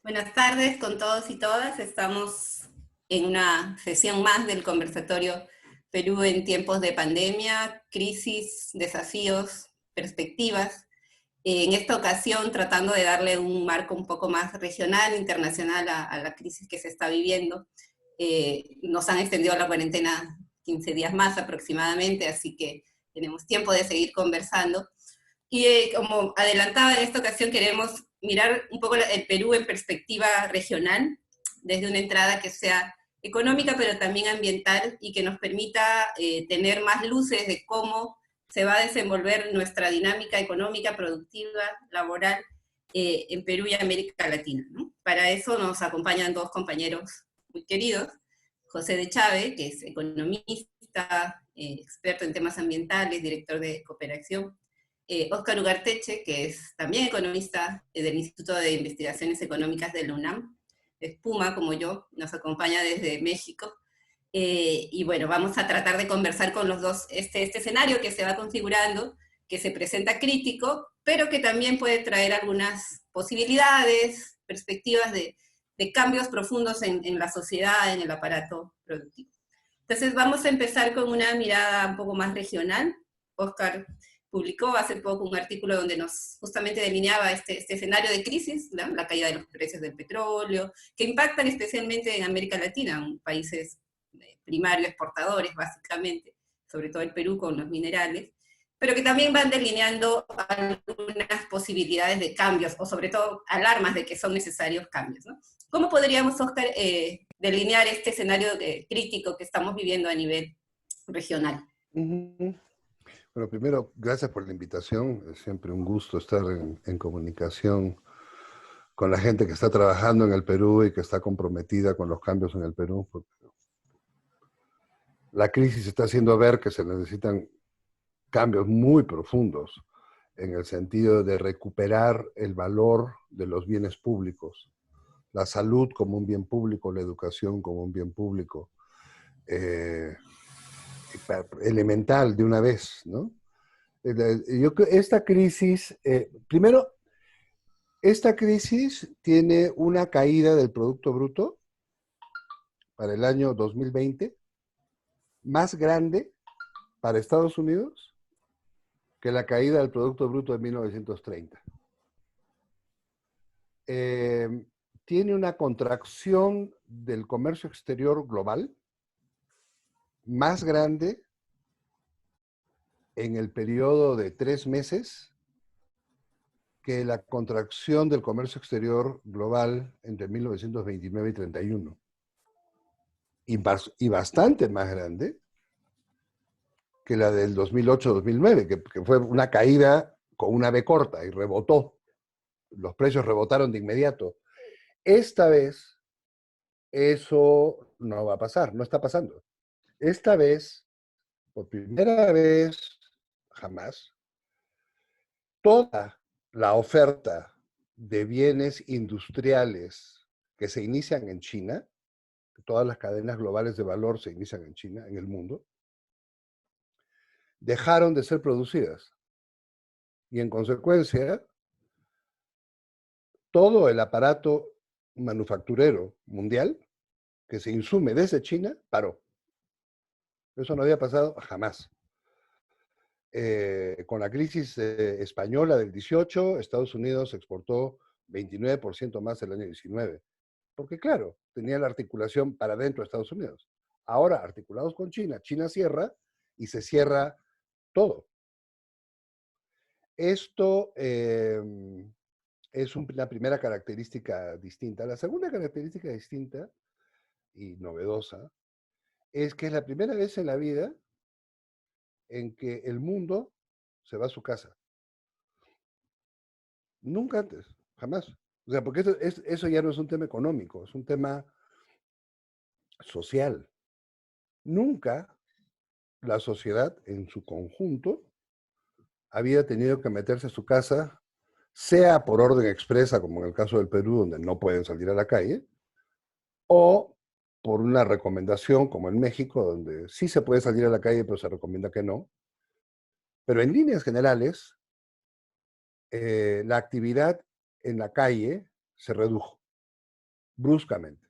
Buenas tardes con todos y todas. Estamos en una sesión más del conversatorio Perú en tiempos de pandemia, crisis, desafíos, perspectivas. En esta ocasión tratando de darle un marco un poco más regional, internacional a la crisis que se está viviendo. Nos han extendido la cuarentena 15 días más aproximadamente, así que tenemos tiempo de seguir conversando. Y como adelantaba, en esta ocasión queremos mirar un poco el Perú en perspectiva regional, desde una entrada que sea económica, pero también ambiental, y que nos permita tener más luces de cómo se va a desenvolver nuestra dinámica económica, productiva, laboral, en Perú y América Latina, ¿no? Para eso nos acompañan dos compañeros muy queridos, José de Chávez, que es economista, experto en temas ambientales, director de Cooperación, Óscar Ugarteche, que es también economista del Instituto de Investigaciones Económicas de la UNAM, es Puma como yo, nos acompaña desde México. Y bueno, vamos a tratar de conversar con los dos este escenario que se va configurando, que se presenta crítico, pero que también puede traer algunas posibilidades, perspectivas de cambios profundos en la sociedad, en el aparato productivo. Entonces vamos a empezar con una mirada un poco más regional. Oscar publicó hace poco un artículo donde nos justamente delineaba este escenario de crisis, ¿no? La caída de los precios del petróleo, que impactan especialmente en América Latina, países primarios exportadores básicamente, sobre todo el Perú con los minerales, pero que también van delineando algunas posibilidades de cambios, o sobre todo alarmas de que son necesarios cambios, ¿no? ¿Cómo podríamos, Oscar, delinear este escenario crítico que estamos viviendo a nivel regional? Ujú. Bueno, primero, gracias por la invitación. Es siempre un gusto estar en comunicación con la gente que está trabajando en el Perú y que está comprometida con los cambios en el Perú. Porque la crisis está haciendo ver que se necesitan cambios muy profundos en el sentido de recuperar el valor de los bienes públicos, la salud como un bien público, la educación como un bien público, elemental de una vez, ¿no? Yo creo esta crisis, primero, esta crisis tiene una caída del Producto Bruto para el año 2020 más grande para Estados Unidos que la caída del Producto Bruto de 1930. Tiene una contracción del comercio exterior global más grande en el periodo de 3 meses que la contracción del comercio exterior global entre 1929 y 31. Y bastante más grande que la del 2008-2009, que fue una caída con una B corta y rebotó. Los precios rebotaron de inmediato. Esta vez eso no va a pasar, no está pasando. Esta vez, por primera vez jamás, toda la oferta de bienes industriales que se inician en China, todas las cadenas globales de valor se inician en China, en el mundo, dejaron de ser producidas. Y en consecuencia, todo el aparato manufacturero mundial que se insume desde China paró. Eso no había pasado jamás. Con la crisis española del 18, Estados Unidos exportó 29% más el año 19. Porque claro, tenía la articulación para dentro de Estados Unidos. Ahora, articulados con China, China cierra y se cierra todo. Esto es la primera característica distinta. La segunda característica distinta y novedosa es que es la primera vez en la vida en que el mundo se va a su casa. Nunca antes, jamás. O sea, porque eso ya no es un tema económico, es un tema social. Nunca la sociedad en su conjunto había tenido que meterse a su casa, sea por orden expresa, como en el caso del Perú, donde no pueden salir a la calle, o por una recomendación, como en México, donde sí se puede salir a la calle, pero se recomienda que no. Pero en líneas generales, la actividad en la calle se redujo. bruscamente.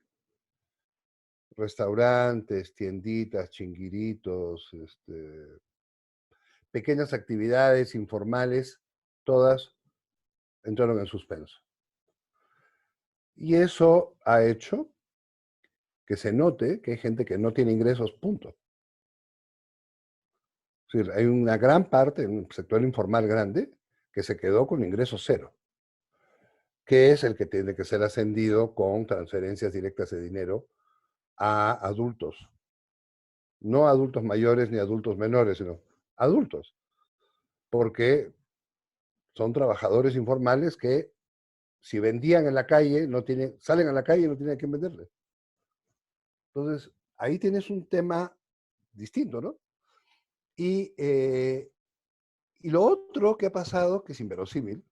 Restaurantes, tienditas, chinguiritos, pequeñas actividades informales, todas entraron en suspenso. Y eso ha hecho que se note que hay gente que no tiene ingresos, punto. Es decir, hay una gran parte, un sector informal grande, que se quedó con ingresos cero, que es el que tiene que ser ascendido con transferencias directas de dinero a adultos. No adultos mayores ni adultos menores, sino adultos. Porque son trabajadores informales que si vendían en la calle, no tienen, salen a la calle y no tienen a quién venderle. Entonces, ahí tienes un tema distinto, ¿no? Y lo otro que ha pasado, que es inverosímil,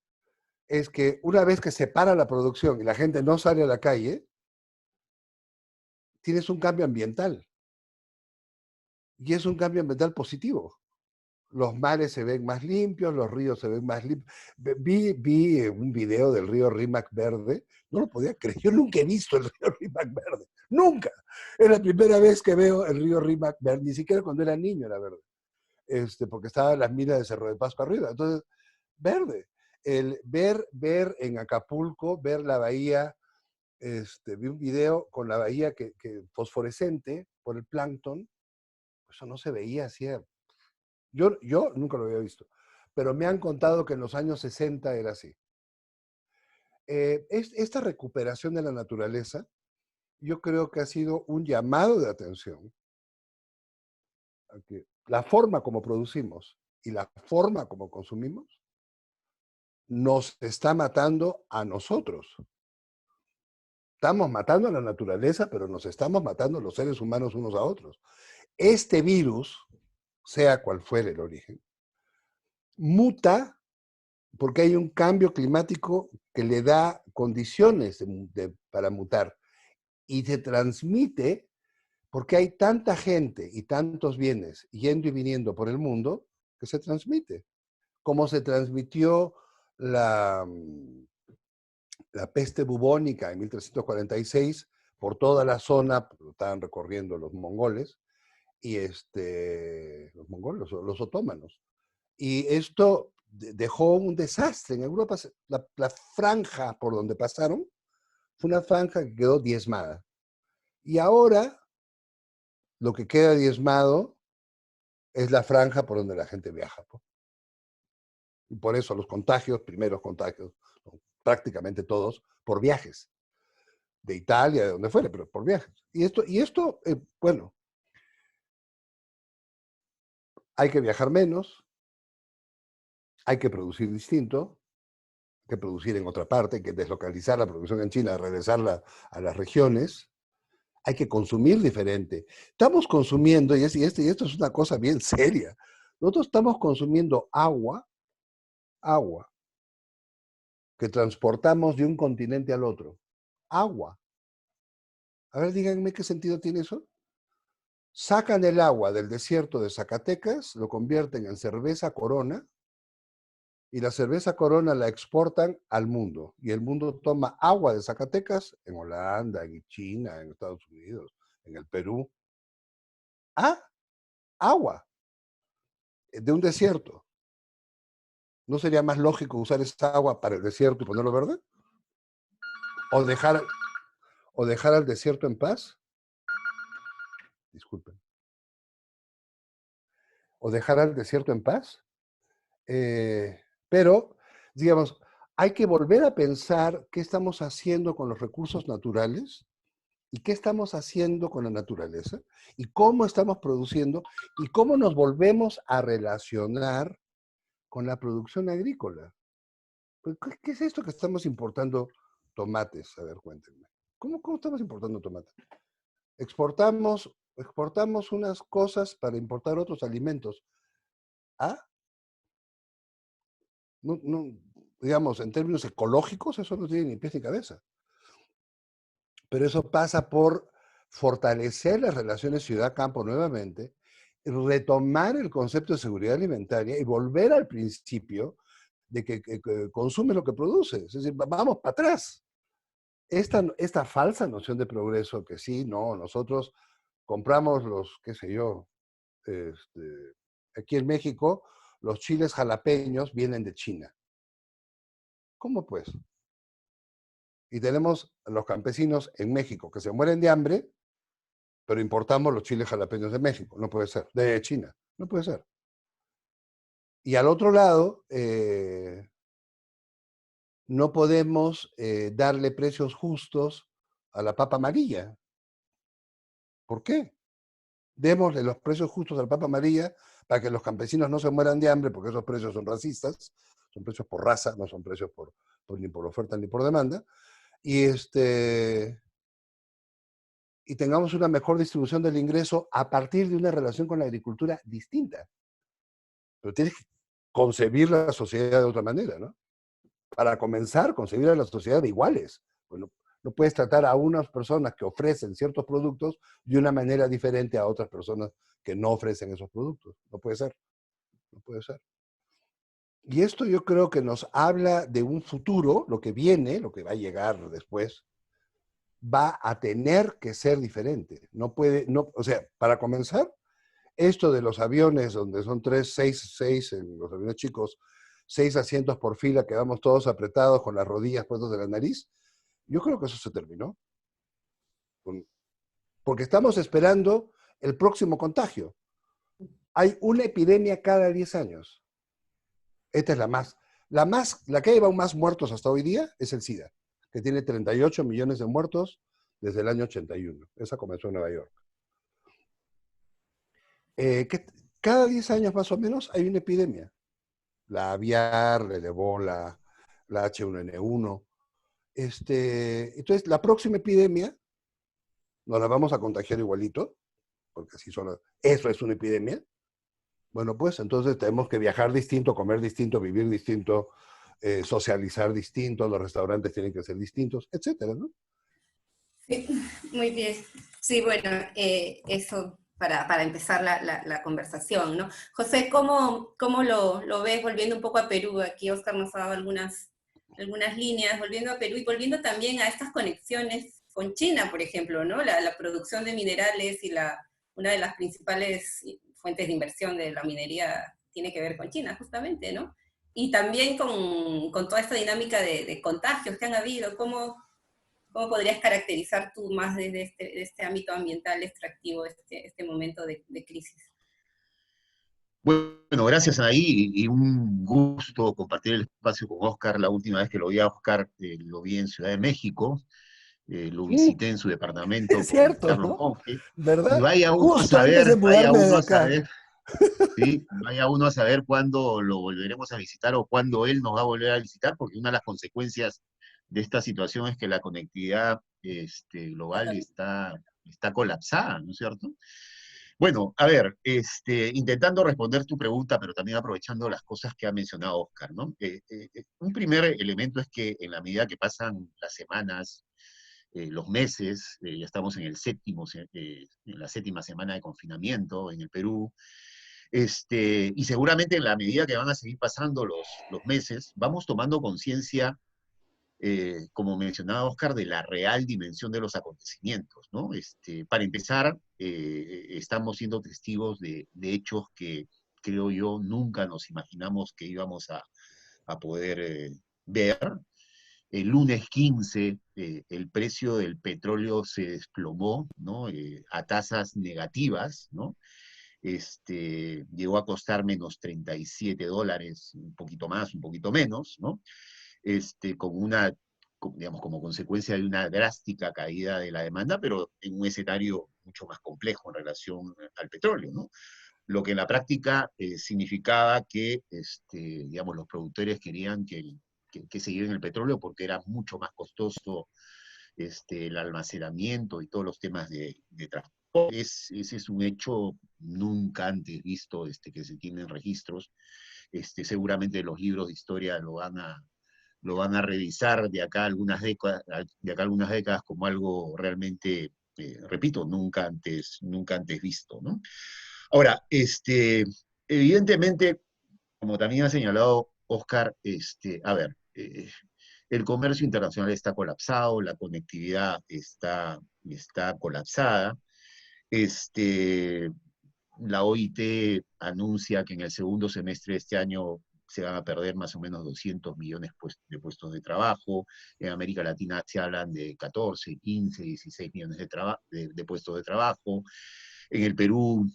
es que una vez que se para la producción y la gente no sale a la calle, tienes un cambio ambiental. Y es un cambio ambiental positivo. Los mares se ven más limpios, los ríos se ven más limpios. Vi un video del río Rímac Verde, no lo podía creer, yo nunca he visto el río Rímac Verde, nunca. Es la primera vez que veo el río Rímac Verde, ni siquiera cuando era niño era verde, porque estaban las minas de Cerro de Pasco arriba, entonces, verde. El ver en Acapulco, ver la bahía, vi un video con la bahía que fosforescente por el plancton, eso no se veía así. Yo nunca lo había visto, pero me han contado que en los años 60 era así. Esta recuperación de la naturaleza, yo creo que ha sido un llamado de atención a que la forma como producimos y la forma como consumimos nos está matando a nosotros. Estamos matando a la naturaleza, pero nos estamos matando los seres humanos unos a otros. Este virus, sea cual fuere el origen, muta porque hay un cambio climático que le da condiciones para mutar y se transmite porque hay tanta gente y tantos bienes yendo y viniendo por el mundo que se transmite. Como se transmitió la peste bubónica en 1346 por toda la zona, estaban recorriendo los mongoles, y los mongoles, los otomanos. Y esto dejó un desastre. En Europa, la franja por donde pasaron fue una franja que quedó diezmada. Y ahora lo que queda diezmado es la franja por donde la gente viaja. Y por eso los contagios, primeros contagios, prácticamente todos, por viajes. De Italia, de donde fuere, pero por viajes. Y esto bueno, hay que viajar menos, hay que producir distinto, hay que producir en otra parte, hay que deslocalizar la producción en China, regresarla a las regiones, hay que consumir diferente. Estamos consumiendo, y esto es una cosa bien seria, nosotros estamos consumiendo agua que transportamos de un continente al otro. Agua. A ver, díganme qué sentido tiene eso. Sacan el agua del desierto de Zacatecas, lo convierten en cerveza Corona, y la cerveza Corona la exportan al mundo. Y el mundo toma agua de Zacatecas en Holanda, en China, en Estados Unidos, en el Perú. Ah, agua de un desierto. ¿No sería más lógico usar esa agua para el desierto y ponerlo verde? ¿O dejar al desierto en paz? Disculpen. ¿O dejar al desierto en paz? Pero, digamos, hay que volver a pensar qué estamos haciendo con los recursos naturales y qué estamos haciendo con la naturaleza y cómo estamos produciendo y cómo nos volvemos a relacionar con la producción agrícola. ¿Qué es esto que estamos importando tomates? A ver, cuéntenme. ¿Cómo estamos importando tomates? Exportamos unas cosas para importar otros alimentos. ¿Ah? No, digamos, en términos ecológicos, eso no tiene ni pies ni cabeza. Pero eso pasa por fortalecer las relaciones ciudad-campo nuevamente, retomar el concepto de seguridad alimentaria y volver al principio de que consume lo que produce. Es decir, vamos para atrás. esta falsa noción de progreso que sí, no, nosotros compramos los, qué sé yo, aquí en México, los chiles jalapeños vienen de China. ¿Cómo pues? Y tenemos los campesinos en México que se mueren de hambre, pero importamos los chiles jalapeños de México. No puede ser. De China. No puede ser. Y al otro lado, no podemos darle precios justos a la papa amarilla. ¿Por qué? Démosle los precios justos a la papa amarilla para que los campesinos no se mueran de hambre, porque esos precios son racistas, son precios por raza, no son precios ni por oferta ni por demanda. Y, y tengamos una mejor distribución del ingreso a partir de una relación con la agricultura distinta. Pero tienes que concebir la sociedad de otra manera, ¿no? Para comenzar, concebir a la sociedad de iguales. Bueno, no puedes tratar a unas personas que ofrecen ciertos productos de una manera diferente a otras personas que no ofrecen esos productos. No puede ser, no puede ser. Y esto yo creo que nos habla de un futuro, lo que viene, lo que va a llegar después, va a tener que ser diferente. No puede, no, o sea, para comenzar, esto de los aviones, donde son seis, en los aviones chicos, 6 asientos por fila, que vamos todos apretados con las rodillas puestas de la nariz, yo creo que eso se terminó. Porque estamos esperando el próximo contagio. Hay una epidemia cada 10 años. Esta es la que lleva más muertos hasta hoy día es el SIDA, que tiene 38 millones de muertos desde el año 81. Esa comenzó en Nueva York. Que cada 10 años más o menos hay una epidemia. La aviar, el ébola, la H1N1. Entonces, la próxima epidemia nos la vamos a contagiar igualito, porque así son, eso es una epidemia. Bueno, pues entonces tenemos que viajar distinto, comer distinto, vivir distinto, socializar distinto, los restaurantes tienen que ser distintos, etcétera, ¿no? Sí, muy bien. Sí, bueno, eso para empezar la conversación, ¿no? José, ¿cómo lo ves volviendo un poco a Perú? Aquí Oscar nos ha dado algunas líneas, volviendo a Perú y volviendo también a estas conexiones con China, por ejemplo, ¿no? La producción de minerales y una de las principales fuentes de inversión de la minería tiene que ver con China, justamente, ¿no? Y también con toda esta dinámica de contagios que han habido, ¿cómo podrías caracterizar tú más desde este ámbito ambiental extractivo, este momento de crisis? Bueno, gracias Anaí y un gusto compartir el espacio con Oscar. La última vez que lo vi a Oscar lo vi en Ciudad de México, lo Sí, visité en su departamento es con cierto, Carlos ¿no? Monge, y ¿Verdad? Justo antes de vaya mudarme de uno a acá. saber, ¿sí? Vaya uno a saber cuándo lo volveremos a visitar o cuándo él nos va a volver a visitar, porque una de las consecuencias de esta situación es que la conectividad global está colapsada, ¿no es cierto? Bueno, a ver, intentando responder tu pregunta, pero también aprovechando las cosas que ha mencionado Oscar, ¿no? Un primer elemento es que en la medida que pasan las semanas, los meses, ya estamos en en la séptima semana de confinamiento en el Perú, y seguramente en la medida que van a seguir pasando los meses, vamos tomando conciencia, como mencionaba Oscar, de la real dimensión de los acontecimientos, ¿no? Para empezar, estamos siendo testigos de hechos que creo yo nunca nos imaginamos que íbamos a poder ver. El lunes 15, el precio del petróleo se desplomó, ¿no? A tasas negativas, ¿no? Llegó a costar menos $37, un poquito más, un poquito menos, ¿no? Con digamos, como consecuencia de una drástica caída de la demanda, pero en un escenario mucho más complejo en relación al petróleo, ¿no? Lo que en la práctica significaba que, digamos, los productores querían que siguieran el petróleo porque era mucho más costoso el almacenamiento y todos los temas de transporte. Ese es un hecho nunca antes visto que se tienen registros. Seguramente los libros de historia lo van a revisar de acá a algunas décadas como algo realmente, repito, nunca antes visto, ¿no? Ahora, evidentemente, como también ha señalado Oscar, a ver, El comercio internacional está colapsado, la conectividad está colapsada. La OIT anuncia que en el segundo semestre de este año se van a perder más o menos 200 millones de puestos de trabajo. En América Latina se hablan de 14, 15, 16 millones de puestos de trabajo. En el Perú,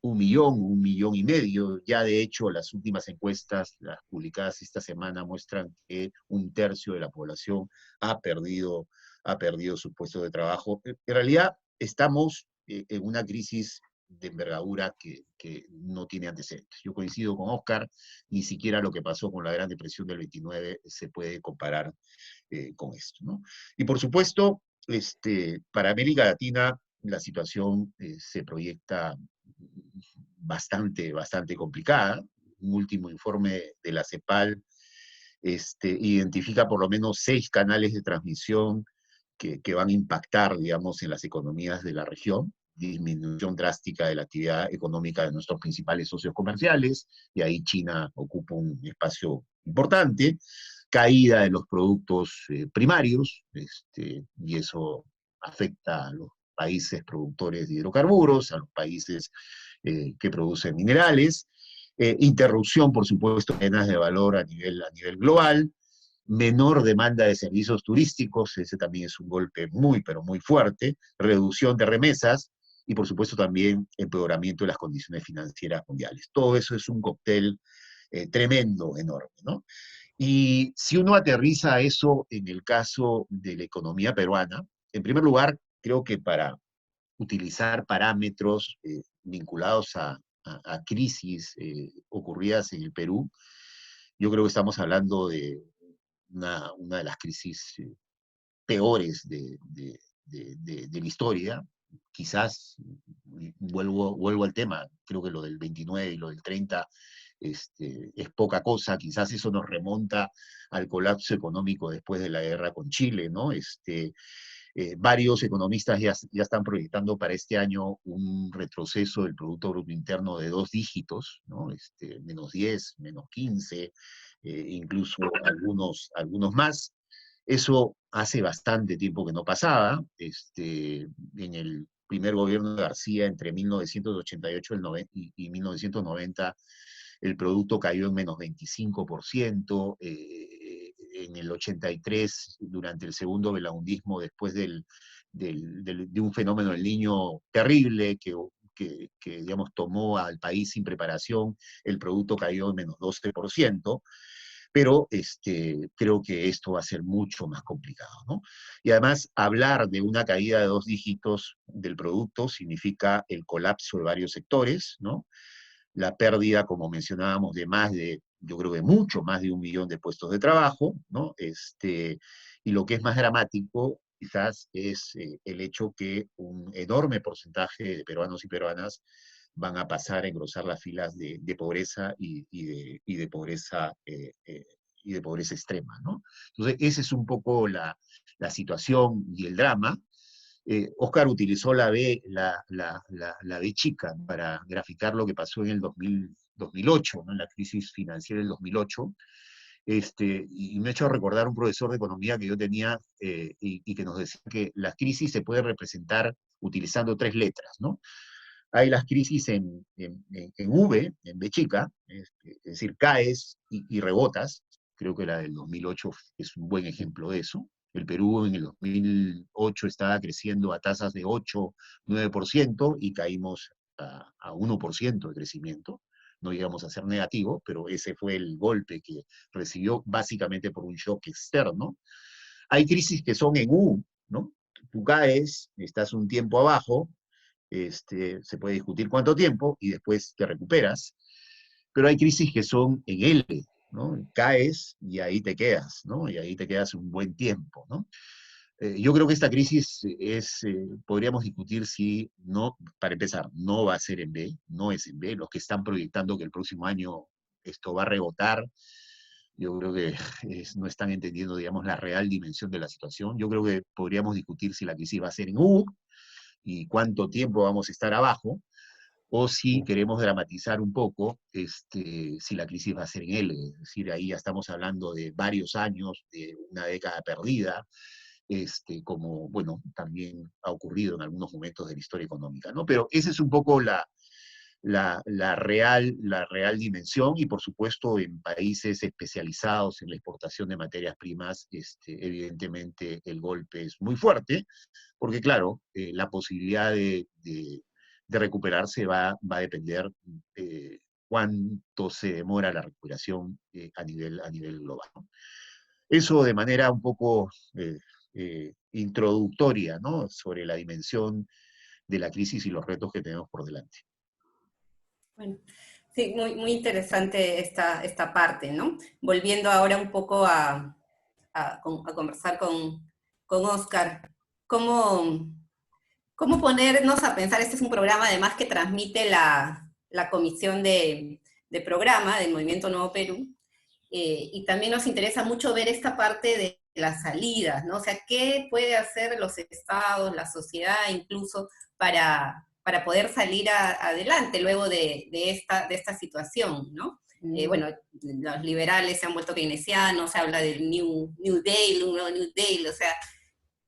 1,5 millones. Ya de hecho, las últimas encuestas, las publicadas esta semana, muestran que 1/3 de la población ha perdido sus puestos de trabajo. En realidad, estamos en una crisis de envergadura que no tiene antecedentes. Yo coincido con Oscar, ni siquiera lo que pasó con la Gran Depresión del 29 se puede comparar con esto, ¿no? Y por supuesto, para América Latina la situación se proyecta bastante complicada. Un último informe de la CEPAL identifica por lo menos 6 canales de transmisión que van a impactar, digamos, en las economías de la región. Disminución drástica de la actividad económica de nuestros principales socios comerciales, y ahí China ocupa un espacio importante. Caída de los productos primarios, y eso afecta a los países productores de hidrocarburos, a los países que producen minerales. Interrupción, por supuesto, de cadenas de valor a nivel global. Menor demanda de servicios turísticos, ese también es un golpe muy, pero muy fuerte. Reducción de remesas y, por supuesto, también empeoramiento de las condiciones financieras mundiales. Todo eso es un cóctel tremendo, enorme, ¿no? Y si uno aterriza eso en el caso de la economía peruana, en primer lugar, creo que para utilizar parámetros vinculados a crisis ocurridas en el Perú, yo creo que estamos hablando de una de las crisis peores de la historia. Quizás, vuelvo al tema, creo que lo del 29 y lo del 30 es poca cosa. Quizás eso nos remonta al colapso económico después de la guerra con Chile, ¿no? Varios economistas ya están proyectando para este año un retroceso del Producto Bruto Interno de 2 dígitos, ¿no? -10, -15, incluso algunos más. Eso hace bastante tiempo que no pasaba. En el primer gobierno de García, entre 1988 y 1990, el producto cayó en -25%. En el 83, durante el segundo velaundismo, después de un fenómeno del Niño terrible que digamos, tomó al país sin preparación, el producto cayó en -12%. Pero creo que esto va a ser mucho más complicado, ¿no? Y además, hablar de una caída de 2 dígitos del producto significa el colapso de varios sectores, ¿no? La pérdida, como mencionábamos, yo creo que mucho más de 1 millón de puestos de trabajo, ¿no? Y lo que es más dramático, quizás, es el hecho que un enorme porcentaje de peruanos y peruanas van a pasar a engrosar las filas de pobreza y de pobreza extrema, ¿no? Entonces, esa es un poco la situación y el drama. Oscar utilizó la B chica para graficar lo que pasó en el 2008, ¿no? En la crisis financiera del 2008. Y me ha hecho recordar un profesor de economía que yo tenía y que nos decía que la crisis se puede representar utilizando 3 letras, ¿no? Hay las crisis en V, en B chica, es decir, caes y rebotas. Creo que la del 2008 es un buen ejemplo de eso. El Perú en el 2008 estaba creciendo a tasas de 8, 9% y caímos a 1% de crecimiento. No llegamos a ser negativo, pero ese fue el golpe que recibió básicamente por un shock externo. Hay crisis que son en U, ¿no? Tú caes, estás un tiempo abajo, se puede discutir cuánto tiempo y después te recuperas, pero hay crisis que son en L, ¿no? Caes y ahí te quedas, ¿no? Y ahí te quedas un buen tiempo, ¿no? Yo creo que esta crisis podríamos discutir si no, para empezar, no va a ser en B, no es en B. Los que están proyectando que el próximo año esto va a rebotar, yo creo que no están entendiendo, digamos, la real dimensión de la situación. Yo creo que podríamos discutir si la crisis va a ser en U y cuánto tiempo vamos a estar abajo. o si queremos dramatizar un poco, si la crisis va a ser en L, es decir, ahí ya estamos hablando de varios años, de una década perdida, como, bueno, también ha ocurrido en algunos momentos de la historia económica, ¿no? Pero esa es un poco la real dimensión, y por supuesto en países especializados en la exportación de materias primas, evidentemente el golpe es muy fuerte, porque claro, la posibilidad de recuperarse va a depender cuánto se demora la recuperación a nivel global, ¿no? Eso de manera un poco introductoria, ¿no? Sobre la dimensión de la crisis y los retos que tenemos por delante. Bueno, sí, muy interesante esta parte, ¿no? Volviendo ahora un poco a conversar con Oscar, ¿cómo, ¿cómo ponernos a pensar? Este es un programa además que transmite la comisión de programa del Movimiento Nuevo Perú, y también nos interesa mucho ver esta parte de las salidas, ¿no? O sea, ¿qué puede hacer los estados, la sociedad incluso para poder salir adelante luego de esta situación, ¿no? Bueno, los liberales se han vuelto keynesianos, se habla del New Deal, un nuevo New Deal, o sea,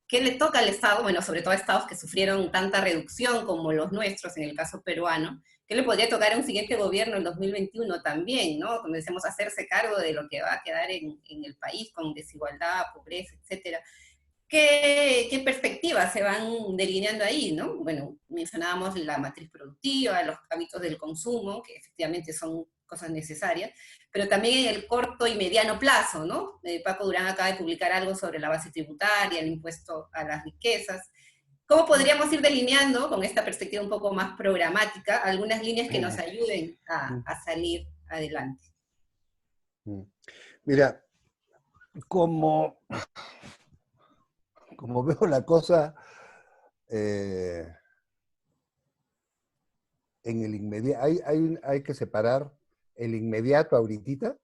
¿qué le toca al Estado? Bueno, sobre todo a estados que sufrieron tanta reducción como los nuestros, en el caso peruano. ¿Qué le podría tocar a un siguiente gobierno en 2021 también, ¿no? Comencemos a hacerse cargo de lo que va a quedar en el país con desigualdad, pobreza, etcétera. ¿Qué perspectivas se van delineando ahí, no? Bueno, mencionábamos la matriz productiva, los hábitos del consumo, que efectivamente son cosas necesarias, pero también en el corto y mediano plazo, ¿no? Paco Durán acaba de publicar algo sobre la base tributaria, el impuesto a las riquezas. ¿Cómo podríamos ir delineando, con esta perspectiva un poco más programática, algunas líneas que nos ayuden a salir adelante? Mira, como, como veo la cosa en el inmediato, hay que separar el inmediato ahorita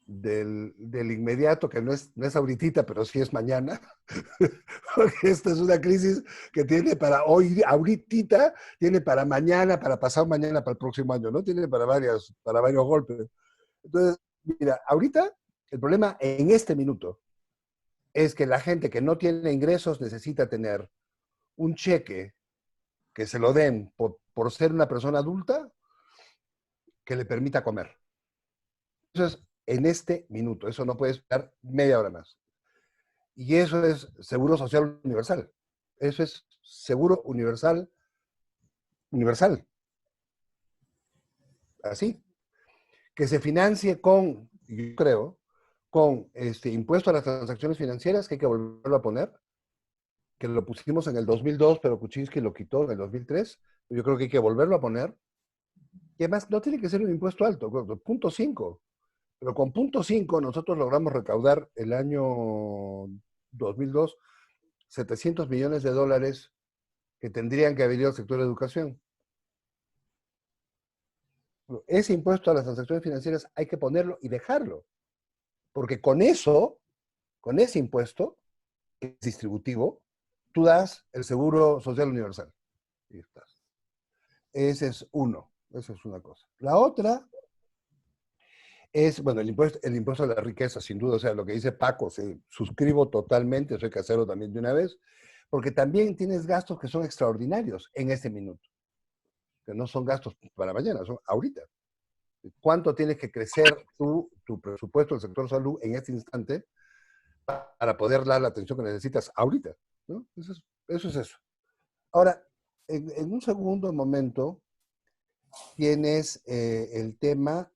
del inmediato, que no es ahorita, pero sí es mañana, porque esta es una crisis que tiene para hoy, ahorita, tiene para mañana, para pasado mañana, para el próximo año, ¿no? Tiene para varios golpes. Entonces, mira, ahorita el problema en este minuto es que la gente que no tiene ingresos necesita tener un cheque que se lo den por ser una persona adulta que le permita comer. Eso es en este minuto, eso no puede esperar media hora más. Y eso es seguro social universal. Eso es seguro universal, universal. Así. Que se financie con, yo creo, con impuesto a las transacciones financieras, que hay que volverlo a poner, que lo pusimos en el 2002, pero Kuczynski lo quitó en el 2003. Yo creo que hay que volverlo a poner. Y además no tiene que ser un impuesto alto, 0.5. Pero con 0.5 nosotros logramos recaudar el año 2002 $700 millones que tendrían que haber ido al sector de educación. Ese impuesto a las transacciones financieras hay que ponerlo y dejarlo. Porque con eso, con ese impuesto, que es distributivo, tú das el seguro social universal. Y estás. Ese es uno. Esa es una cosa. La otra es, bueno, el impuesto a la riqueza, sin duda. O sea, lo que dice Paco, suscribo totalmente, eso hay que hacerlo también de una vez, porque también tienes gastos que son extraordinarios en este minuto, que no son gastos para mañana, son ahorita. ¿Cuánto tienes que crecer tu presupuesto del sector salud en este instante para poder dar la atención que necesitas ahorita? ¿No? Eso es eso. Ahora, en un segundo momento, tienes el tema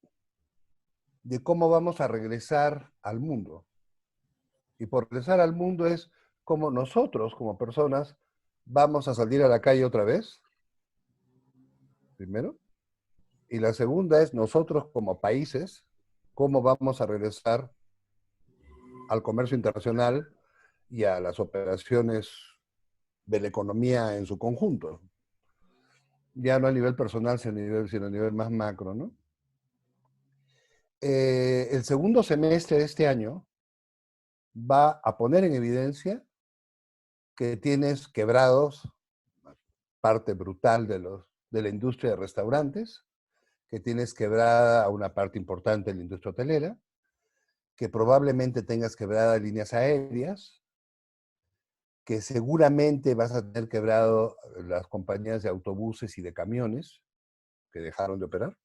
de cómo vamos a regresar al mundo. Y por regresar al mundo es cómo nosotros, como personas, vamos a salir a la calle otra vez, primero. Y la segunda es nosotros como países, cómo vamos a regresar al comercio internacional y a las operaciones de la economía en su conjunto. Ya no a nivel personal, sino a nivel más macro, ¿no? El segundo semestre de este año va a poner en evidencia que tienes quebrados parte brutal de los de la industria de restaurantes, que tienes quebrada a una parte importante de la industria hotelera, que probablemente tengas quebrada líneas aéreas, que seguramente vas a tener quebrado las compañías de autobuses y de camiones que dejaron de operar.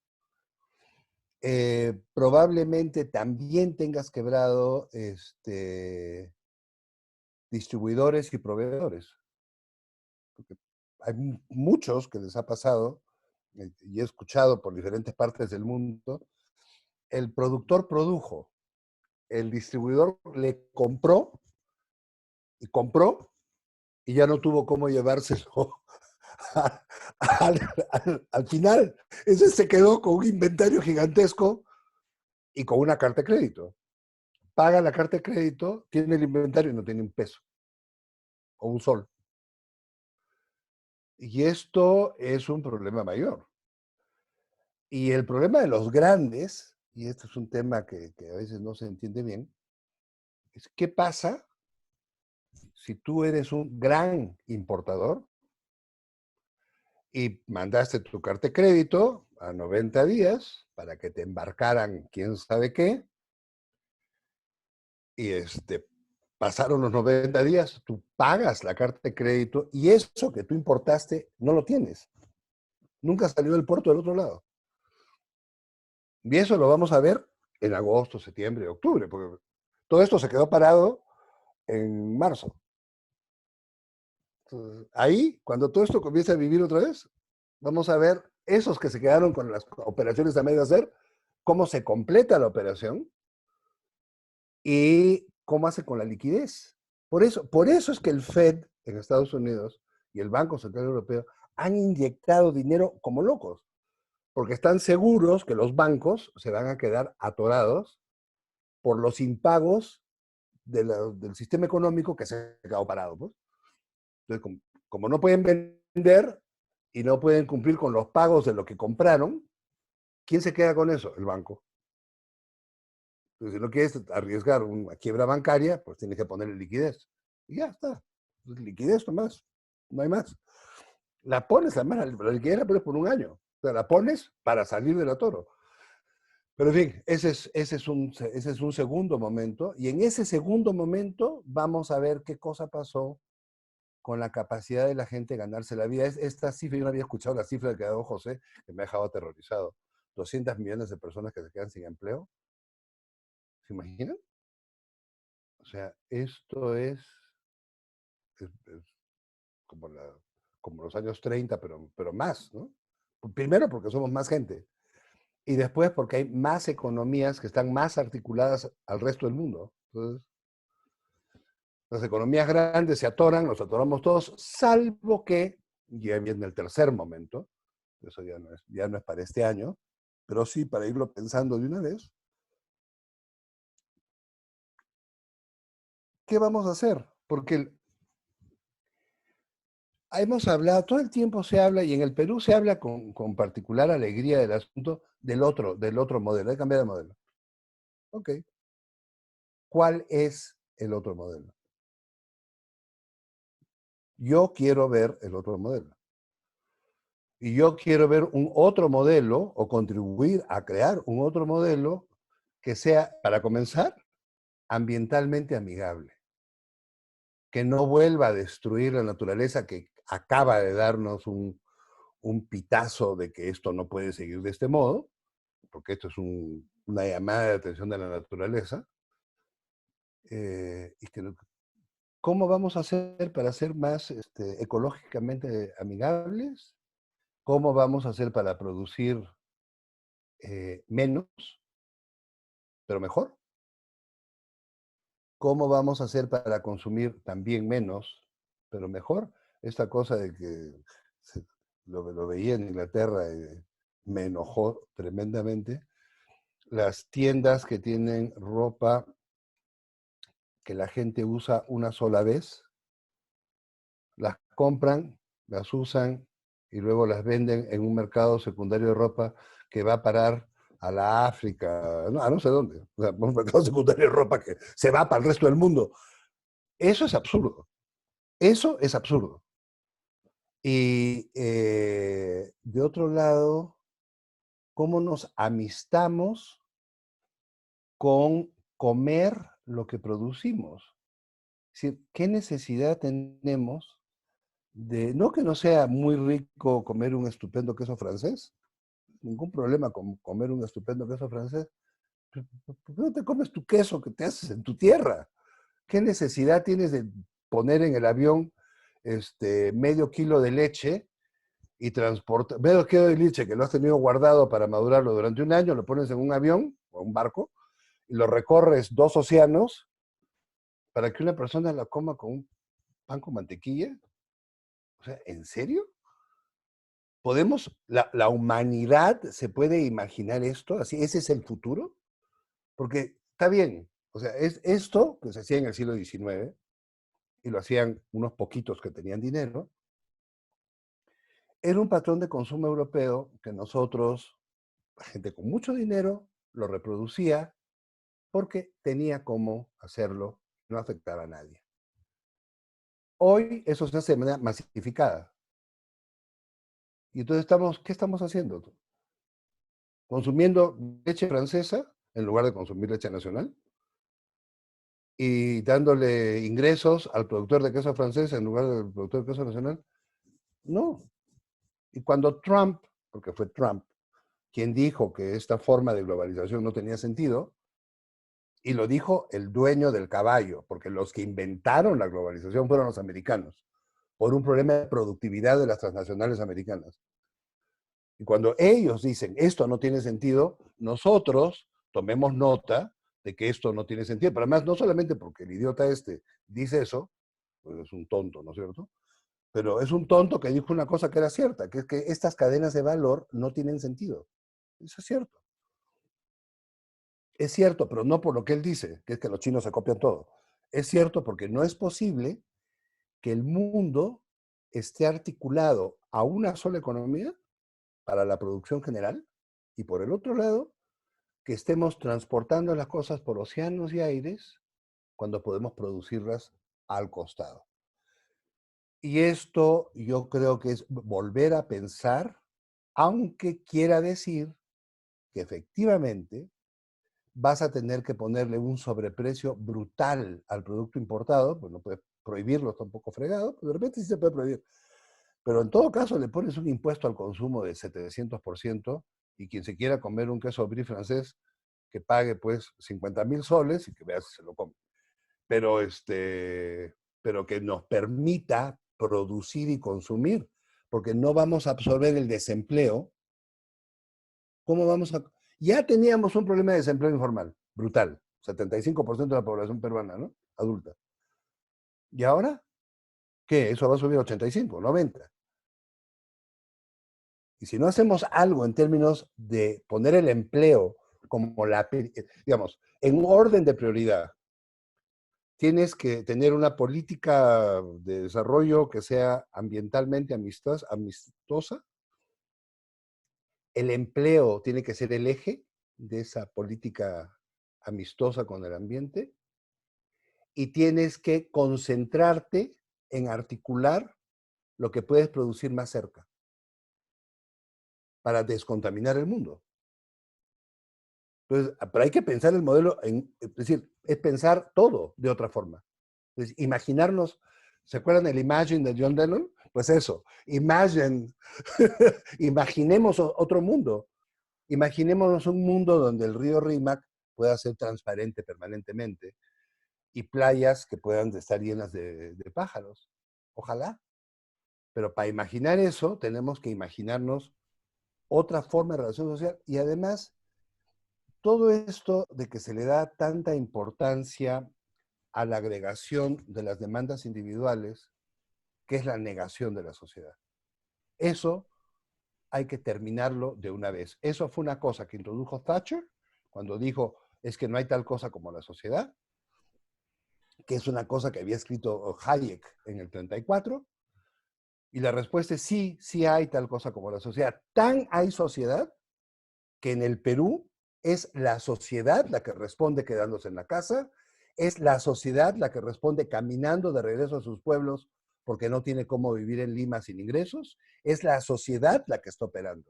Probablemente también tengas quebrado distribuidores y proveedores. Porque hay muchos que les ha pasado, y he escuchado por diferentes partes del mundo, el productor produjo, el distribuidor le compró, y ya no tuvo cómo llevárselo al final. Ese se quedó con un inventario gigantesco y con una carta de crédito. Paga la carta de crédito, tiene el inventario y no tiene un peso o un sol. Y esto es un problema mayor. Y el problema de los grandes, y esto es un tema que a veces no se entiende bien, es qué pasa si tú eres un gran importador y mandaste tu carta de crédito a 90 días para que te embarcaran quién sabe qué, y pasaron los 90 días, tú pagas la carta de crédito y eso que tú importaste no lo tienes. Nunca salió del puerto del otro lado. Y eso lo vamos a ver en agosto, septiembre, octubre, porque todo esto se quedó parado en marzo. Entonces, ahí, cuando todo esto comience a vivir otra vez, vamos a ver esos que se quedaron con las operaciones a medio hacer, cómo se completa la operación y cómo hace con la liquidez. Por eso es que el Fed en Estados Unidos y el Banco Central Europeo han inyectado dinero como locos, porque están seguros que los bancos se van a quedar atorados por los impagos del sistema económico que se ha quedado parado. Pues. Entonces, como no pueden vender y no pueden cumplir con los pagos de lo que compraron, ¿quién se queda con eso? El banco. Entonces, si no quieres arriesgar una quiebra bancaria, pues tienes que ponerle liquidez. Y ya está. Pues liquidez nomás. No hay más. La pones, además, la liquidez la pones por un año. O sea, la pones para salir del atoro. Pero en fin, ese es un segundo momento. Y en ese segundo momento vamos a ver qué cosa pasó con la capacidad de la gente de ganarse la vida. Esta cifra, yo no había escuchado la cifra que ha dado José, que me ha dejado aterrorizado. 200 millones de personas que se quedan sin empleo. ¿Se imaginan? O sea, esto es como, como los años 30, pero más, ¿no? Primero porque somos más gente. Y después porque hay más economías que están más articuladas al resto del mundo. Entonces, las economías grandes se atoran, nos atoramos todos, salvo que, ya viene el tercer momento, eso ya no es para este año, pero sí para irlo pensando de una vez. ¿Qué vamos a hacer? Porque hemos hablado, todo el tiempo se habla, y en el Perú se habla con particular alegría del asunto del otro modelo, hay que cambiar de modelo. Ok. ¿Cuál es el otro modelo? Yo quiero ver el otro modelo. Y yo quiero ver un otro modelo o contribuir a crear un otro modelo que sea, para comenzar, ambientalmente amigable. Que no vuelva a destruir la naturaleza, que acaba de darnos un pitazo de que esto no puede seguir de este modo, porque esto es una llamada de atención de la naturaleza. Y que, ¿cómo vamos a hacer para ser más ecológicamente amigables? ¿Cómo vamos a hacer para producir menos, pero mejor? ¿Cómo vamos a hacer para consumir también menos, pero mejor? Esta cosa de que lo veía en Inglaterra y me enojó tremendamente. Las tiendas que tienen ropa que la gente usa una sola vez, las compran, las usan y luego las venden en un mercado secundario de ropa que va a parar a la África, a no sé dónde, o sea, un mercado secundario de ropa que se va para el resto del mundo. Eso es absurdo. Eso es absurdo. Y de otro lado, cómo nos amistamos con comer lo que producimos. Es decir, ¿qué necesidad tenemos de, no que no sea muy rico comer un estupendo queso francés, ningún problema con comer un estupendo queso francés, pero ¿por qué no te comes tu queso que te haces en tu tierra? ¿Qué necesidad tienes de poner en el avión medio kilo de leche y transportar, medio kilo de leche que lo has tenido guardado para madurarlo durante un año, lo pones en un avión o un barco y lo recorres 2 océanos para que una persona la coma con un pan con mantequilla? O sea, ¿en serio? ¿Podemos, la humanidad se puede imaginar esto? ¿Así, ese es el futuro? Porque está bien, o sea, es esto que se hacía en el siglo XIX y lo hacían unos poquitos que tenían dinero, era un patrón de consumo europeo que nosotros, la gente con mucho dinero, lo reproducía porque tenía cómo hacerlo, no afectaba a nadie. Hoy eso se hace de manera masificada. Y entonces ¿qué estamos haciendo? Consumiendo leche francesa en lugar de consumir leche nacional y dándole ingresos al productor de queso francés en lugar del productor de queso nacional. No. Y cuando Trump, porque fue Trump quien dijo que esta forma de globalización no tenía sentido, y lo dijo el dueño del caballo, porque los que inventaron la globalización fueron los americanos, por un problema de productividad de las transnacionales americanas. Y cuando ellos dicen, esto no tiene sentido, nosotros tomemos nota de que esto no tiene sentido. Pero además, no solamente porque el idiota dice eso, pues es un tonto, ¿no es cierto? Pero es un tonto que dijo una cosa que era cierta, que es que estas cadenas de valor no tienen sentido. Eso es cierto. Es cierto, pero no por lo que él dice, que es que los chinos se copian todo. Es cierto porque no es posible que el mundo esté articulado a una sola economía para la producción general y por el otro lado, que estemos transportando las cosas por océanos y aires cuando podemos producirlas al costado. Y esto yo creo que es volver a pensar, aunque quiera decir que efectivamente vas a tener que ponerle un sobreprecio brutal al producto importado, pues no puedes prohibirlo, está un poco fregado, pues de repente sí se puede prohibir. Pero en todo caso le pones un impuesto al consumo de 700% y quien se quiera comer un queso brie francés, que pague pues 50,000 soles y que vea si se lo come. Pero, pero que nos permita producir y consumir, porque no vamos a absorber el desempleo. ¿Cómo vamos a...? Ya teníamos un problema de desempleo informal, brutal, 75% de la población peruana, ¿no? Adulta. ¿Y ahora? ¿Qué? Eso va a subir a 85, 90. Y si no hacemos algo en términos de poner el empleo como digamos, en orden de prioridad, tienes que tener una política de desarrollo que sea ambientalmente amistosa. El empleo tiene que ser el eje de esa política amistosa con el ambiente y tienes que concentrarte en articular lo que puedes producir más cerca para descontaminar el mundo. Entonces, pero hay que pensar el modelo, es decir, es pensar todo de otra forma. Entonces, imaginarnos, ¿se acuerdan del Imagine de John Lennon? Pues eso, imaginemos otro mundo. Imaginémonos un mundo donde el río Rímac pueda ser transparente permanentemente y playas que puedan estar llenas de pájaros. Ojalá. Pero para imaginar eso, tenemos que imaginarnos otra forma de relación social y además todo esto de que se le da tanta importancia a la agregación de las demandas individuales, que es la negación de la sociedad. Eso hay que terminarlo de una vez. Eso fue una cosa que introdujo Thatcher cuando dijo, es que no hay tal cosa como la sociedad, que es una cosa que había escrito Hayek en el 34, y la respuesta es sí, sí hay tal cosa como la sociedad. Tan hay sociedad que en el Perú es la sociedad la que responde quedándose en la casa, es la sociedad la que responde caminando de regreso a sus pueblos porque no tiene cómo vivir en Lima sin ingresos, es la sociedad la que está operando.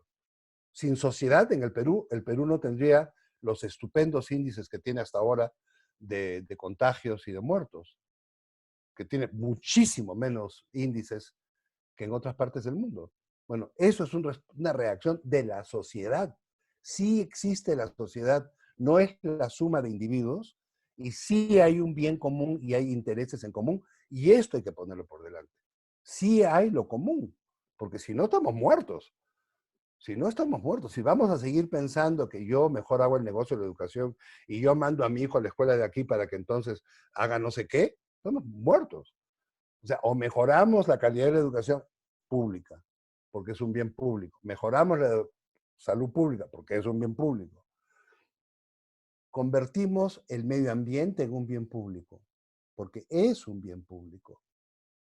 Sin sociedad en el Perú no tendría los estupendos índices que tiene hasta ahora de contagios y de muertos, que tiene muchísimo menos índices que en otras partes del mundo. Bueno, eso es una reacción de la sociedad. Sí existe la sociedad, no es la suma de individuos, y sí hay un bien común y hay intereses en común, y esto hay que ponerlo por delante. Sí hay lo común, porque si no estamos muertos. Si no estamos muertos, si vamos a seguir pensando que yo mejor hago el negocio de la educación y yo mando a mi hijo a la escuela de aquí para que entonces haga no sé qué, estamos muertos. O sea, o mejoramos la calidad de la educación pública, porque es un bien público. Mejoramos la salud pública, porque es un bien público. Convertimos el medio ambiente en un bien público, porque es un bien público.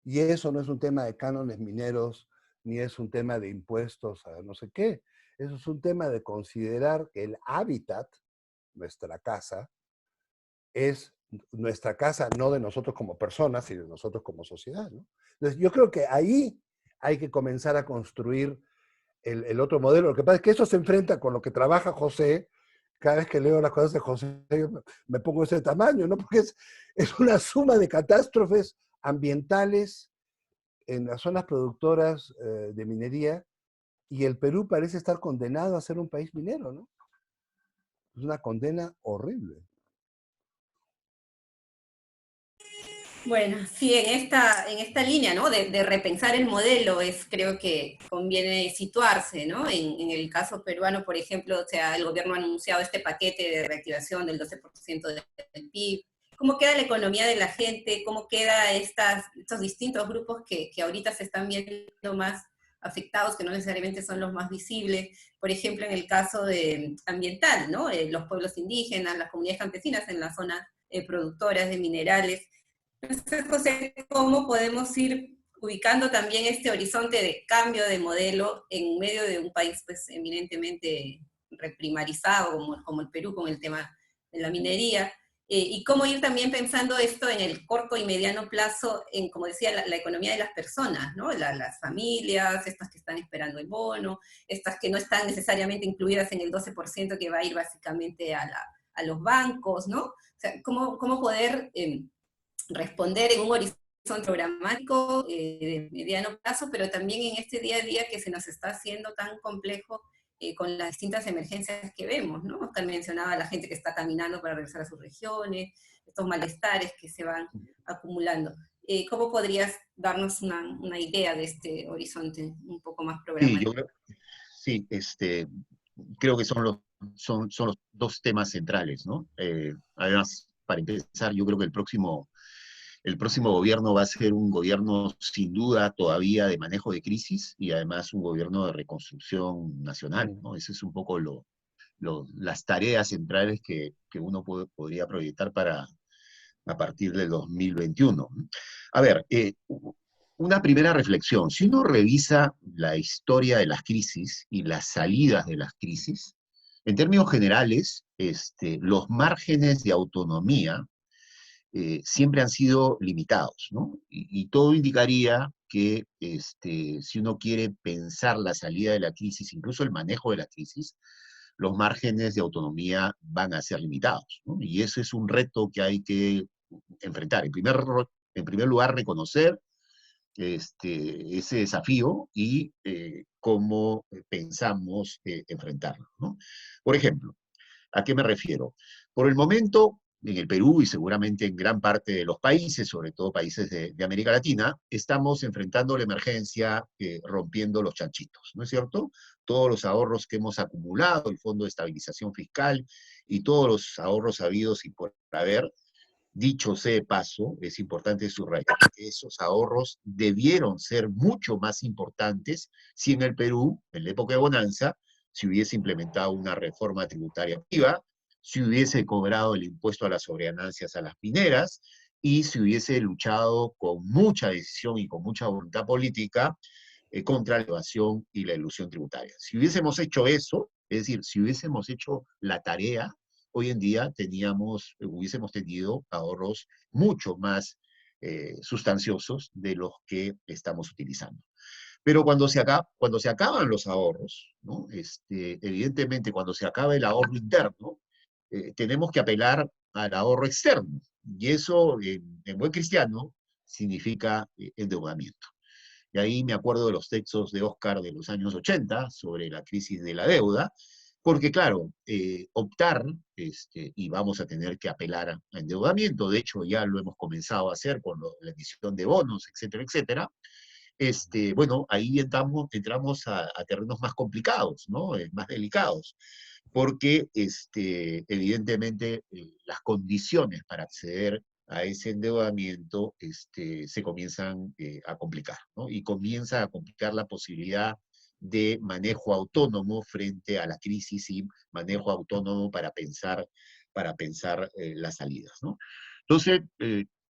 Y eso no es un tema de cánones mineros, ni es un tema de impuestos a no sé qué. Eso es un tema de considerar que el hábitat, nuestra casa, es nuestra casa no de nosotros como personas, sino de nosotros como sociedad, ¿no? Entonces, yo creo que ahí hay que comenzar a construir el otro modelo. Lo que pasa es que eso se enfrenta con lo que trabaja José. Cada vez que leo las cosas de José, yo me pongo ese tamaño, ¿no? Porque es una suma de catástrofes ambientales en las zonas productoras de minería, y el Perú parece estar condenado a ser un país minero, ¿no? Es una condena horrible. Bueno, sí, en esta línea, ¿no? De repensar el modelo, creo que conviene situarse, ¿no? En el caso peruano, por ejemplo, o sea, el gobierno ha anunciado este paquete de reactivación del 12% del PIB. ¿Cómo queda la economía de la gente? ¿Cómo quedan estos distintos grupos que ahorita se están viendo más afectados, que no necesariamente son los más visibles? Por ejemplo, en el caso ambiental, ¿no? Los pueblos indígenas, las comunidades campesinas en las zonas productoras de minerales. Entonces, José, ¿cómo podemos ir ubicando también este horizonte de cambio de modelo en medio de un país pues eminentemente reprimarizado como el Perú con el tema de la minería? Y cómo ir también pensando esto en el corto y mediano plazo, en, como decía, la economía de las personas, ¿no? Las familias, estas que están esperando el bono, estas que no están necesariamente incluidas en el 12% que va a ir básicamente a los bancos, ¿no? O sea, cómo poder responder en un horizonte programático de mediano plazo, pero también en este día a día que se nos está haciendo tan complejo con las distintas emergencias que vemos, ¿no? Oscar mencionaba a la gente que está caminando para regresar a sus regiones, estos malestares que se van acumulando. ¿Cómo podrías darnos una idea de este horizonte un poco más Sí, programático? sí, creo que son los dos temas centrales, ¿no? Además, para empezar, yo creo que el próximo gobierno va a ser un gobierno sin duda todavía de manejo de crisis y además un gobierno de reconstrucción nacional, ¿no? Ese es un poco las tareas centrales que uno podría proyectar a partir del 2021. A ver, una primera reflexión. Si uno revisa la historia de las crisis y las salidas de las crisis, en términos generales, los márgenes de autonomía siempre han sido limitados, ¿no? Y todo indicaría que si uno quiere pensar la salida de la crisis, incluso el manejo de la crisis, los márgenes de autonomía van a ser limitados, ¿no? Y ese es un reto que hay que enfrentar. En primer lugar, reconocer ese desafío y cómo pensamos enfrentarlo, ¿no? Por ejemplo, ¿a qué me refiero? Por el momento, en el Perú y seguramente en gran parte de los países, sobre todo países de América Latina, estamos enfrentando la emergencia rompiendo los chanchitos, ¿no es cierto? Todos los ahorros que hemos acumulado, el Fondo de Estabilización Fiscal y todos los ahorros habidos y por haber, dicho sea de paso, es importante subrayar que esos ahorros debieron ser mucho más importantes si en el Perú, en la época de bonanza, se hubiese implementado una reforma tributaria activa, si hubiese cobrado el impuesto a las sobreganancias a las mineras y se hubiese luchado con mucha decisión y con mucha voluntad política contra la evasión y la ilusión tributaria. Si hubiésemos hecho eso, es decir, si hubiésemos hecho la tarea, hoy en día hubiésemos tenido ahorros mucho más sustanciosos de los que estamos utilizando. Pero cuando se acaban los ahorros, ¿no? Evidentemente cuando se acaba el ahorro interno, tenemos que apelar al ahorro externo. Y eso, en buen cristiano, significa endeudamiento. Y ahí me acuerdo de los textos de Oscar de los años 80 sobre la crisis de la deuda, porque claro, optar, y vamos a tener que apelar a endeudamiento, de hecho ya lo hemos comenzado a hacer con la emisión de bonos, etcétera, etcétera. Bueno, ahí entramos a terrenos más complicados, ¿no? Más delicados, porque evidentemente las condiciones para acceder a ese endeudamiento se comienzan a complicar, ¿no? Y comienza a complicar la posibilidad de manejo autónomo frente a la crisis y manejo autónomo para pensar las salidas, ¿no? Entonces,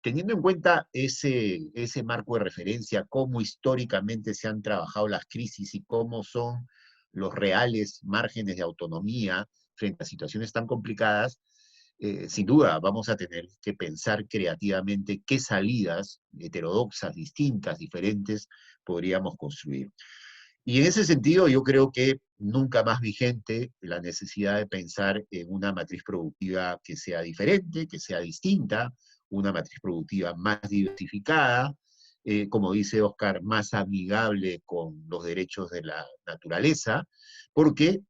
teniendo en cuenta ese marco de referencia, cómo históricamente se han trabajado las crisis y cómo son los reales márgenes de autonomía frente a situaciones tan complicadas, sin duda vamos a tener que pensar creativamente qué salidas heterodoxas, distintas, diferentes podríamos construir. Y en ese sentido yo creo que nunca más vigente la necesidad de pensar en una matriz productiva que sea diferente, que sea distinta, una matriz productiva más diversificada, como dice Oscar, más amigable con los derechos de la naturaleza, porque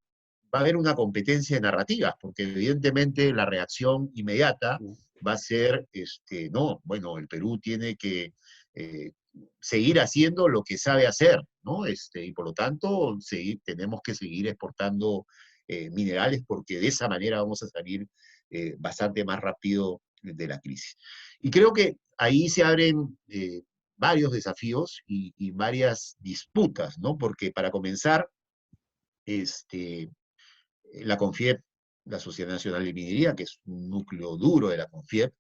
va a haber una competencia de narrativas, porque evidentemente la reacción inmediata va a ser, no, bueno, el Perú tiene que seguir haciendo lo que sabe hacer, ¿no? Y por lo tanto, tenemos que seguir exportando minerales porque de esa manera vamos a salir bastante más rápido de la crisis. Y creo que ahí se abren varios desafíos y varias disputas, ¿no? Porque para comenzar, la CONFIEP, la Sociedad Nacional de Minería, que es un núcleo duro de la CONFIEP,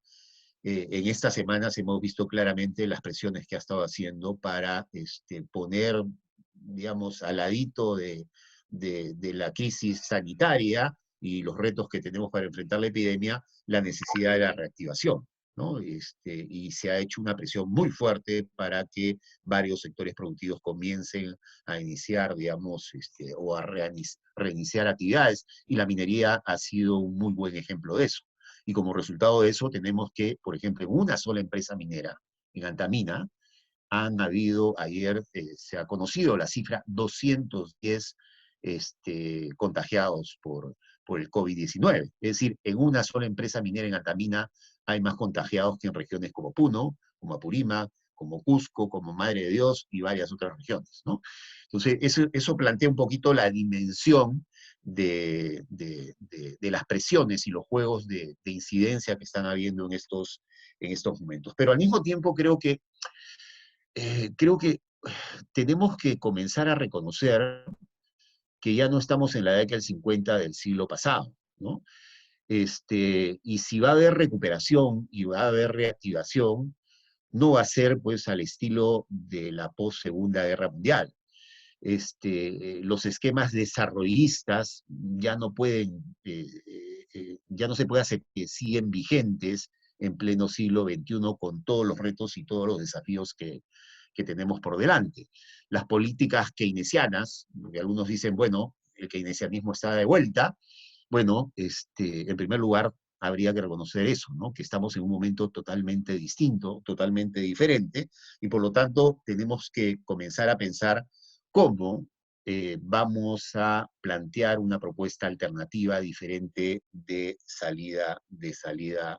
en estas semanas hemos visto claramente las presiones que ha estado haciendo para poner, digamos, al ladito de la crisis sanitaria y los retos que tenemos para enfrentar la epidemia, la necesidad de la reactivación, ¿no? Y se ha hecho una presión muy fuerte para que varios sectores productivos comiencen a iniciar, digamos, o a reiniciar actividades, y la minería ha sido un muy buen ejemplo de eso. Y como resultado de eso tenemos que, por ejemplo, en una sola empresa minera, en Antamina, ayer se ha conocido la cifra 210 contagiados por el COVID-19. Es decir, en una sola empresa minera en Antamina hay más contagiados que en regiones como Puno, como Apurímac, como Cusco, como Madre de Dios y varias otras regiones, ¿no? Entonces, eso plantea un poquito la dimensión de las presiones y los juegos de incidencia que están habiendo en estos momentos. Pero al mismo tiempo creo que tenemos que comenzar a reconocer que ya no estamos en la década del 50 del siglo pasado, ¿no? Y si va a haber recuperación y va a haber reactivación, no va a ser pues al estilo de la post-Segunda Guerra Mundial. Los esquemas desarrollistas ya no ya no se puede hacer que siguen vigentes en pleno siglo XXI con todos los retos y todos los desafíos que tenemos por delante. Las políticas keynesianas, que algunos dicen, bueno, el keynesianismo está de vuelta, bueno, en primer lugar, habría que reconocer eso, ¿no? Que estamos en un momento totalmente distinto, totalmente diferente, y por lo tanto tenemos que comenzar a pensar cómo vamos a plantear una propuesta alternativa diferente de salida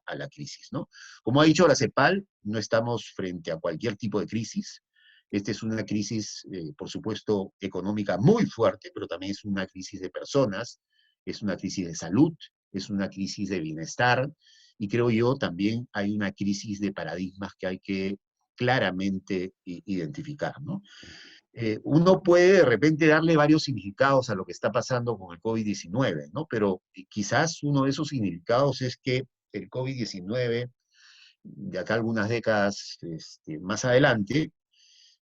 a la crisis, ¿no? Como ha dicho la CEPAL, no estamos frente a cualquier tipo de crisis. Esta es una crisis, por supuesto, económica muy fuerte, pero también es una crisis de personas, es una crisis de salud, es una crisis de bienestar, y creo yo también hay una crisis de paradigmas que hay que claramente identificar, ¿no? Uno puede de repente darle varios significados a lo que está pasando con el COVID-19, ¿no? Pero quizás uno de esos significados es que el COVID-19, de acá algunas décadas más adelante,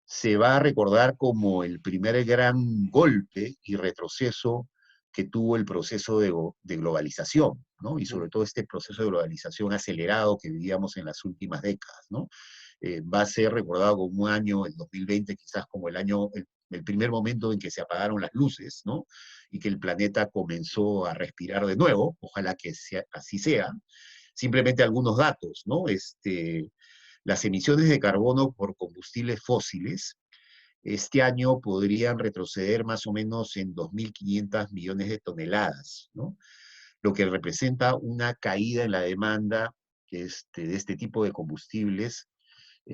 se va a recordar como el primer gran golpe y retroceso que tuvo el proceso de globalización, ¿no? Y sobre todo este proceso de globalización acelerado que vivíamos en las últimas décadas, ¿no? Va a ser recordado como un año, el 2020, quizás como el primer momento en que se apagaron las luces, ¿no? Y que el planeta comenzó a respirar de nuevo, ojalá que así sea. Simplemente algunos datos, ¿no? Las emisiones de carbono por combustibles fósiles este año podrían retroceder más o menos en 2.500 millones de toneladas, ¿no? Lo que representa una caída en la demanda de este tipo de combustibles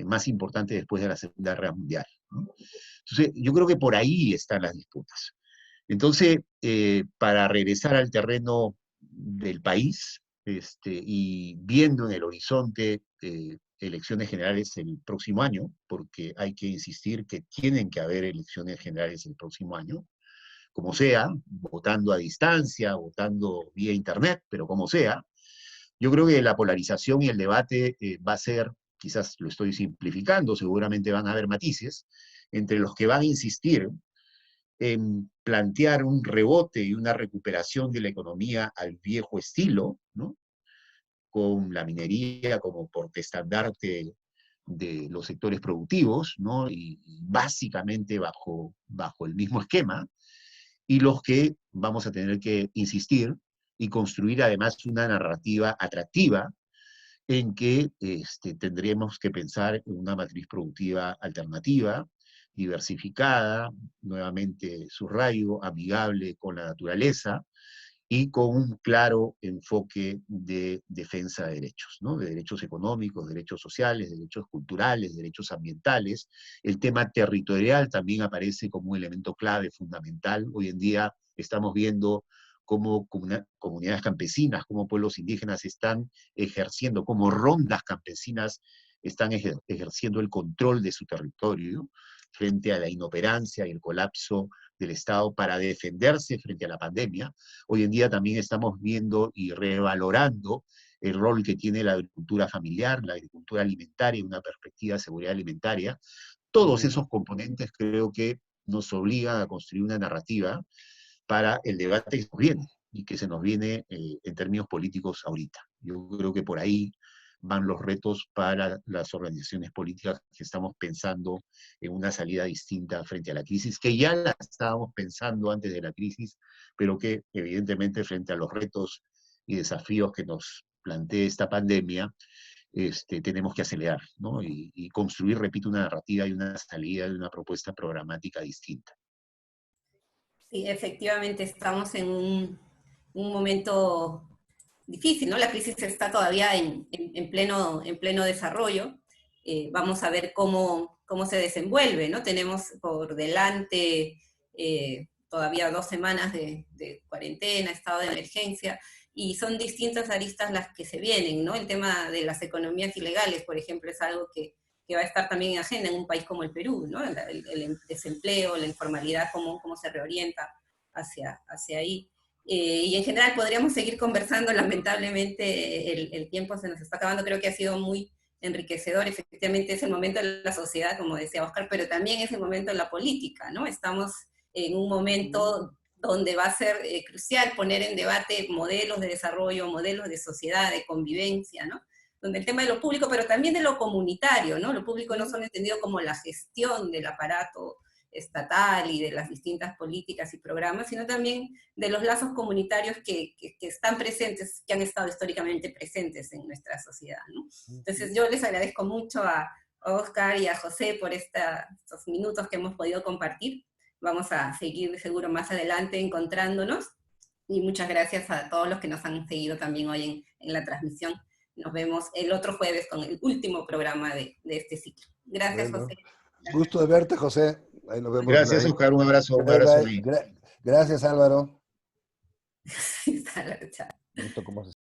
más importante después de la Segunda Guerra Mundial, ¿no? Entonces, yo creo que por ahí están las disputas. Entonces, para regresar al terreno del país, y viendo en el horizonte elecciones generales el próximo año, porque hay que insistir que tienen que haber elecciones generales el próximo año, como sea, votando a distancia, votando vía internet, pero como sea, yo creo que la polarización y el debate va a ser, quizás lo estoy simplificando, seguramente van a haber matices, entre los que van a insistir en plantear un rebote y una recuperación de la economía al viejo estilo, ¿no? Con la minería como portaestandarte de los sectores productivos, ¿no? Y básicamente bajo el mismo esquema, y los que vamos a tener que insistir y construir además una narrativa atractiva en que tendremos que pensar en una matriz productiva alternativa, diversificada, nuevamente subrayo, amigable con la naturaleza, y con un claro enfoque de defensa de derechos, ¿no? De derechos económicos, derechos sociales, derechos culturales, derechos ambientales. El tema territorial también aparece como un elemento clave, fundamental. Hoy en día estamos viendo cómo comunidades campesinas, cómo pueblos indígenas están ejerciendo, cómo rondas campesinas están ejerciendo el control de su territorio frente a la inoperancia y el colapso del Estado para defenderse frente a la pandemia. Hoy en día también estamos viendo y revalorando el rol que tiene la agricultura familiar, la agricultura alimentaria, una perspectiva de seguridad alimentaria. Todos esos componentes creo que nos obligan a construir una narrativa para el debate que nos viene, y que se nos viene en términos políticos ahorita. Yo creo que por ahí van los retos para las organizaciones políticas que estamos pensando en una salida distinta frente a la crisis, que ya la estábamos pensando antes de la crisis, pero que evidentemente frente a los retos y desafíos que nos plantea esta pandemia, tenemos que acelerar, ¿no? Y construir, repito, una narrativa y una salida de una propuesta programática distinta. Sí, efectivamente estamos en un momento difícil, ¿no? La crisis está todavía en pleno desarrollo. Vamos a ver cómo se desenvuelve, ¿no? Tenemos por delante todavía 2 semanas de cuarentena, estado de emergencia, y son distintas aristas las que se vienen, ¿no? El tema de las economías ilegales, por ejemplo, es algo que va a estar también en agenda en un país como el Perú, ¿no? El desempleo, la informalidad, cómo se reorienta hacia ahí. Y en general podríamos seguir conversando, lamentablemente el tiempo se nos está acabando, creo que ha sido muy enriquecedor, efectivamente es el momento de la sociedad, como decía Oscar, pero también es el momento de la política, ¿no? Estamos en un momento donde va a ser crucial poner en debate modelos de desarrollo, modelos de sociedad, de convivencia, ¿no? Donde el tema de lo público, pero también de lo comunitario, ¿no? Lo público no solo entendido como la gestión del aparato estatal y de las distintas políticas y programas, sino también de los lazos comunitarios que están presentes, que han estado históricamente presentes en nuestra sociedad, ¿no? Entonces yo les agradezco mucho a Oscar y a José por estos minutos que hemos podido compartir. Vamos a seguir seguro más adelante encontrándonos, y muchas gracias a todos los que nos han seguido también hoy en la transmisión. Nos vemos el otro jueves con el último programa de este ciclo. Gracias, Bueno, José. Gracias. gusto de verte, José. Ahí nos vemos. Gracias, Ahí. Oscar. Un abrazo. Bye, bye. Ahí. Gracias, Álvaro. Hasta luego, chao. Me gustó cómo se